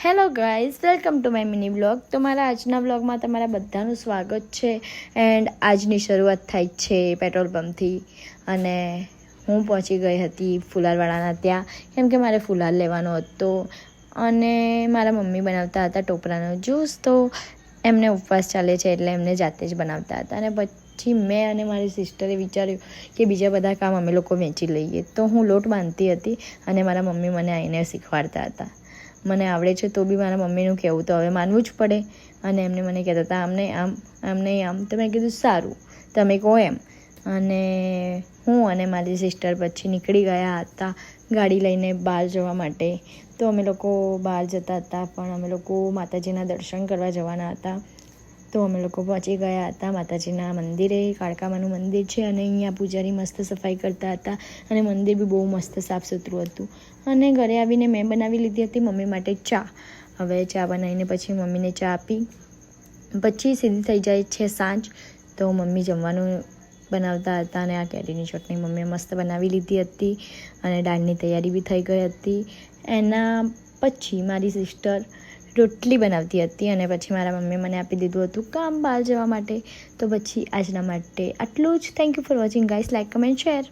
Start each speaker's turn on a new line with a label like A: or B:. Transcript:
A: Hello guys, welcome to my mini blog. તો મારા આજના બ્લોગમાં તમારા બધાનું સ્વાગત છે. એન્ડ આજની શરૂઆત થાય છે પેટ્રોલ પંપથી. અને હું પહોંચી ગઈ હતી ફુલારવાળાના ત્યાં, કેમ કે મારે ફુલાર લેવાનો હતો. અને મારા મમ્મી બનાવતા હતા ટોપરાનો જ્યુસ, તો એમને ઉપવાસ ચાલે છે એટલે એમને જાતે જ બનાવતા હતા. અને પછી મેં અને મારી સિસ્ટરે વિચાર્યું કે બીજા બધા કામ અમે લોકો વેચી લઈએ. તો હું લોટ બાંધતી હતી અને મારા મમ્મી મને આવીને શીખવાડતા હતા. મને આવડે છે તો બી મારા મમ્મીનું કહેવું તો હવે માનવું જ પડે. અને એમને મને કહેતા હતા આમને આમ આમને આમ. તો મેં કીધું સારું, તમે કહો એમ. અને હું અને મારી સિસ્ટર પછી નીકળી ગયા હતા ગાડી લઈને બહાર જવા માટે. તો અમે લોકો બહાર જતા હતા, પણ અમે લોકો માતાજીના દર્શન કરવા જવાના હતા. તો અમે લોકો પહોંચી ગયા હતા માતાજીના મંદિરે. કાળકામાનું મંદિર છે અને અહીંયા પૂજારી મસ્ત સફાઈ કરતા હતા અને મંદિર બી બહુ મસ્ત સાફ સુથરું હતું. અને ઘરે આવીને મેં બનાવી લીધી હતી મમ્મી માટે ચા. હવે ચા બનાવીને પછી મમ્મીને ચા આપી પછી સીધી થઈ જાય છે સાંજ. તો મમ્મી જમવાનું બનાવતા હતા અને આ કેરીની ચટણી મમ્મીએ મસ્ત બનાવી લીધી હતી અને દાળની તૈયારી બી થઈ ગઈ હતી. એના પછી મારી સિસ્ટર રોટલી બનાવતી હતી અને પછી મારા મમ્મીએ મને આપી દીધું હતું કામ બહાર જવા માટે. તો પછી આજના માટે આટલું જ. Thank you for watching guys. Like, comment, share.